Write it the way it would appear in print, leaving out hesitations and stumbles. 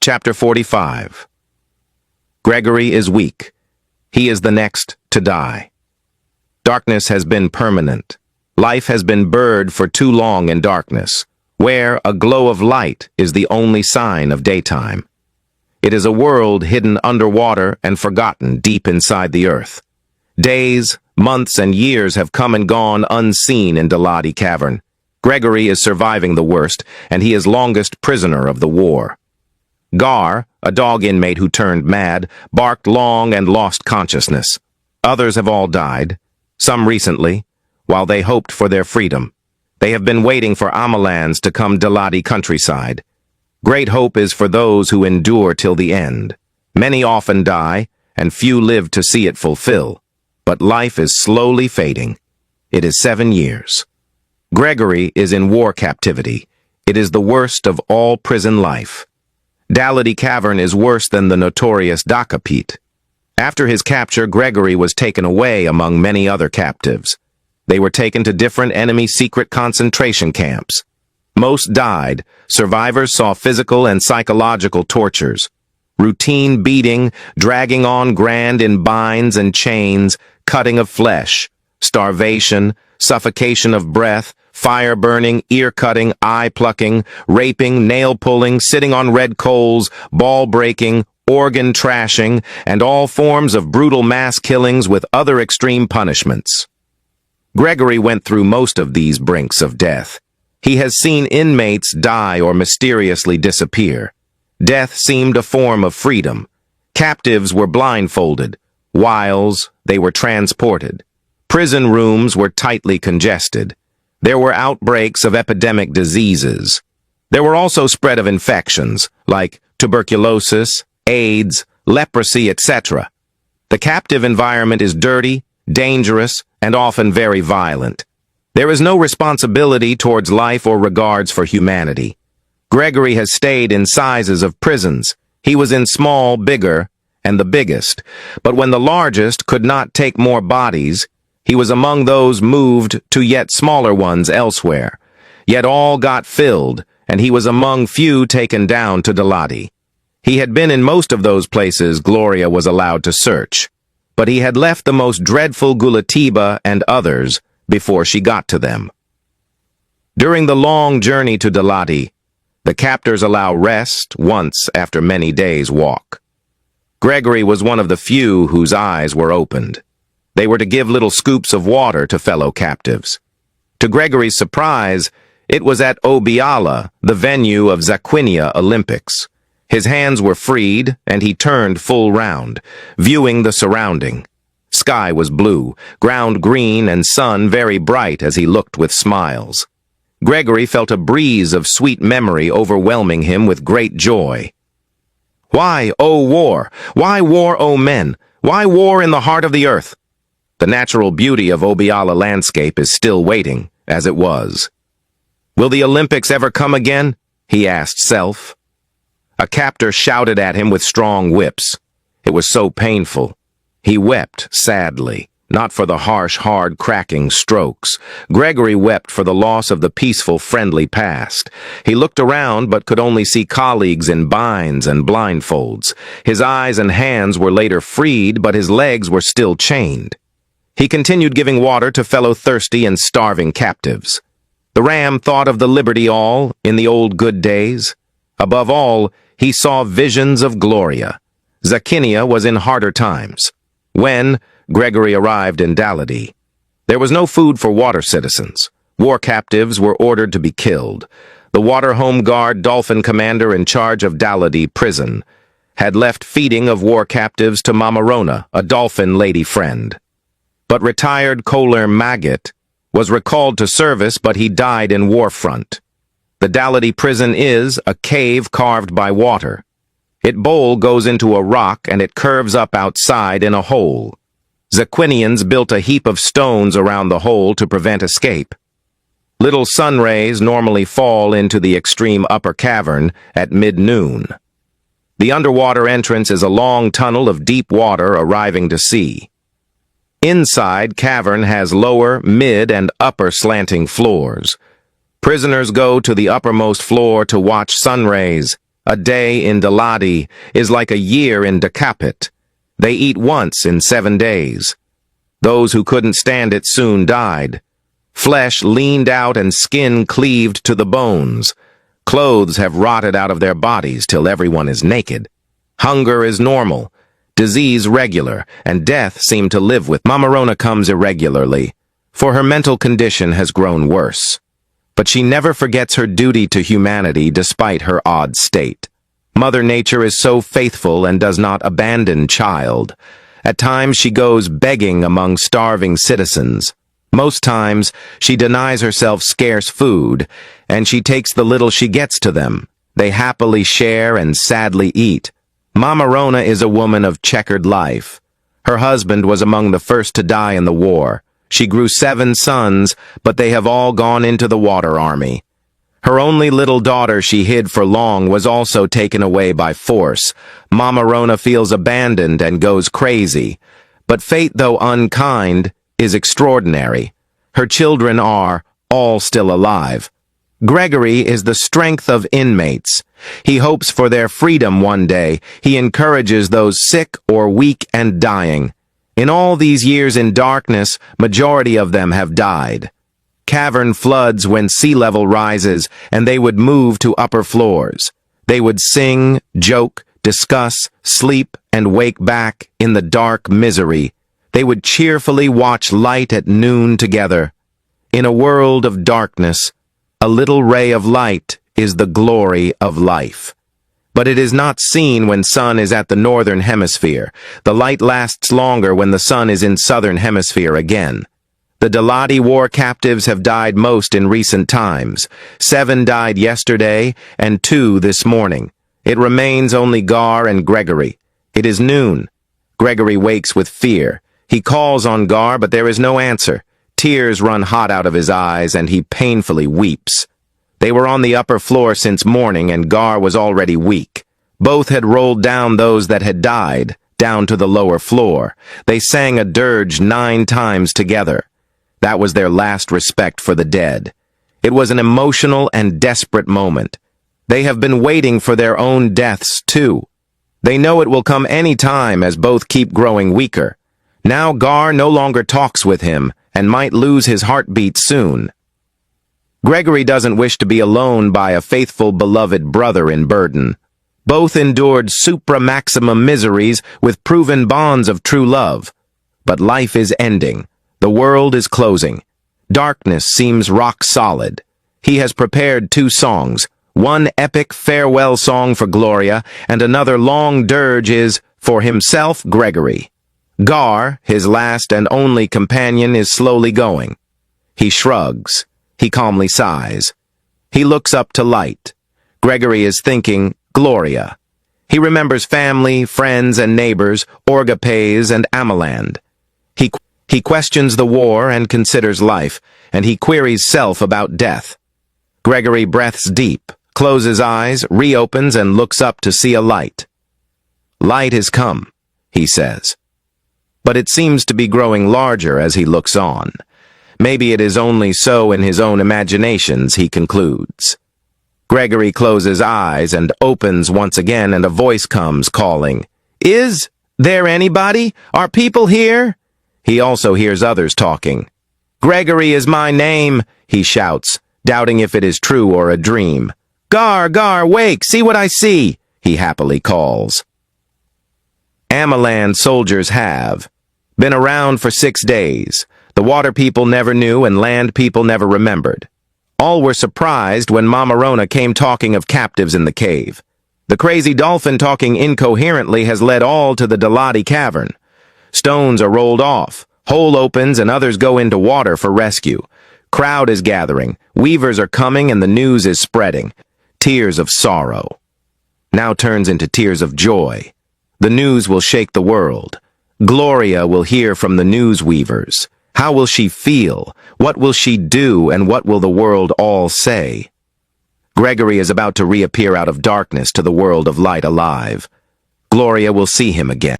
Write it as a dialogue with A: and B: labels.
A: Chapter 45. Gregory is weak. He is the next to die. Darkness has been permanent. Life has been buried for too long in darkness, where a glow of light is the only sign of daytime. It is a world hidden underwater and forgotten deep inside the earth. Days, months, and years have come and gone unseen in Daladi Cavern. Gregory is surviving the worst, and he is longest prisoner of the war. Gar, a dog inmate who turned mad, barked long and lost consciousness. Others have all died, some recently, while they hoped for their freedom. They have been waiting for Amalans to come Daladi countryside. Great hope is for those who endure till the end. Many often die, and few live to see it fulfill. But life is slowly fading. It is 7 years. Gregory is in war captivity. It is the worst of all prison life. Daladi Cavern is worse than the notorious Dhaka Pit. After his capture, Gregory was taken away among many other captives. They were taken to different enemy secret concentration camps. Most died. Survivors saw physical and psychological tortures. Routine beating, dragging on grand in binds and chains, cutting of flesh, starvation, suffocation of breath, fire burning, ear cutting, eye plucking, raping, nail pulling, sitting on red coals, ball breaking, organ trashing, and all forms of brutal mass killings with other extreme punishments. Gregory went through most of these brinks of death. He has seen inmates die or mysteriously disappear. Death seemed a form of freedom. Captives were blindfolded. Whiles they were transported. Prison rooms were tightly congested. There were outbreaks of epidemic diseases. There were also spread of infections, like tuberculosis, AIDS, leprosy, etc. The captive environment is dirty, dangerous, and often very violent. There is no responsibility towards life or regards for humanity. Gregory has stayed in sizes of prisons. He was in small, bigger, and the biggest. But when the largest could not take more bodies, he was among those moved to yet smaller ones elsewhere. Yet all got filled, and he was among few taken down to Daladi. He had been in most of those places Gloria was allowed to search, but he had left the most dreadful Gulatiba and others before she got to them. During the long journey to Daladi, the captors allow rest once after many days' walk. Gregory was one of the few whose eyes were opened. They were to give little scoops of water to fellow captives. To Gregory's surprise, it was at Obiala, the venue of Zaquinia Olympics. His hands were freed, and he turned full round, viewing the surrounding. Sky was blue, ground green, and sun very bright as he looked with smiles. Gregory felt a breeze of sweet memory overwhelming him with great joy. Why, O war? Why war, O men? Why war in the heart of the earth? The natural beauty of Obiala landscape is still waiting, as it was. Will the Olympics ever come again? He asked self. A captor shouted at him with strong whips. It was so painful. He wept sadly, not for the harsh, hard, cracking strokes. Gregory wept for the loss of the peaceful, friendly past. He looked around but could only see colleagues in binds and blindfolds. His eyes and hands were later freed, but his legs were still chained. He continued giving water to fellow thirsty and starving captives. The ram thought of the liberty all in the old good days. Above all, he saw visions of Gloria. Zaquinia was in harder times. When Gregory arrived in Daladi, there was no food for water citizens. War captives were ordered to be killed. The Water Home Guard dolphin commander in charge of Daladi prison had left feeding of war captives to Mama Rona, a dolphin lady friend. But retired Kohler Maggot was recalled to service, but he died in war front. The Daladi prison is a cave carved by water. Its bowl goes into a rock and it curves up outside in a hole. Zaquinians built a heap of stones around the hole to prevent escape. Little sun rays normally fall into the extreme upper cavern at mid-noon. The underwater entrance is a long tunnel of deep water arriving to sea. Inside cavern has lower, mid, and upper slanting floors. Prisoners go to the uppermost floor to watch sun rays. A day in Daladi is like a year in Decapit. They eat once in 7 days. Those who couldn't stand it soon died. Flesh leaned out and skin cleaved to the bones. Clothes have rotted out of their bodies till everyone is naked. Hunger is normal, disease regular, and death seem to live with. Mamarona comes irregularly, for her mental condition has grown worse. But she never forgets her duty to humanity despite her odd state. Mother Nature is so faithful and does not abandon child. At times she goes begging among starving citizens. Most times she denies herself scarce food, and she takes the little she gets to them. They happily share and sadly eat. Mamarona is a woman of checkered life. Her husband was among the first to die in the war. She grew 7 sons, but they have all gone into the water army. Her only little daughter she hid for long was also taken away by force. Mamarona feels abandoned and goes crazy. But fate, though unkind, is extraordinary. Her children are all still alive. Gregory is the strength of inmates. He hopes for their freedom one day. He encourages those sick or weak and dying. In all these years in darkness, majority of them have died. Cavern floods when sea level rises, and they would move to upper floors. They would sing, joke, discuss, sleep, and wake back in the dark misery. They would cheerfully watch light at noon together. In a world of darkness, a little ray of light is the glory of life. But it is not seen when sun is at the northern hemisphere. The light lasts longer when the sun is in southern hemisphere again. The Daladi war captives have died most in recent times. 7 died yesterday and 2 this morning. It remains only Gar and Gregory. It is noon. Gregory wakes with fear. He calls on Gar, but there is no answer. Tears run hot out of his eyes, and he painfully weeps. They were on the upper floor since morning, and Gar was already weak. Both had rolled down those that had died, down to the lower floor. They sang a dirge 9 times together. That was their last respect for the dead. It was an emotional and desperate moment. They have been waiting for their own deaths, too. They know it will come any time as both keep growing weaker. Now Gar no longer talks with him, and might lose his heartbeat soon. Gregory doesn't wish to be alone by a faithful, beloved brother in burden. Both endured supra-maximum miseries with proven bonds of true love. But life is ending. The world is closing. Darkness seems rock solid. He has prepared 2 songs. One epic farewell song for Gloria, and another long dirge is, for himself, Gregory. Gar, his last and only companion, is slowly going. He shrugs. He calmly sighs. He looks up to light. Gregory is thinking, Gloria. He remembers family, friends, and neighbors, Orgapes and Amaland. He questions the war and considers life, and he queries self about death. Gregory breathes deep, closes eyes, reopens, and looks up to see a light. Light has come, he says. But it seems to be growing larger as he looks on. Maybe it is only so in his own imaginations, he concludes. Gregory closes eyes and opens once again, and a voice comes calling, Is there anybody? Are people here? He also hears others talking. Gregory is my name, he shouts, doubting if it is true or a dream. Gar, wake, see what I see, he happily calls. Amaland soldiers have been around for 6 days. The water people never knew and land people never remembered. All were surprised when Mamarona came talking of captives in the cave. The crazy dolphin talking incoherently has led all to the Daladi cavern. Stones are rolled off, hole opens, and others go into water for rescue. Crowd is gathering, weavers are coming, and the news is spreading. Tears of sorrow now turns into tears of joy. The news will shake the world. Gloria will hear from the news weavers. How will she feel? What will she do? And what will the world all say? Gregory is about to reappear out of darkness to the world of light alive. Gloria will see him again.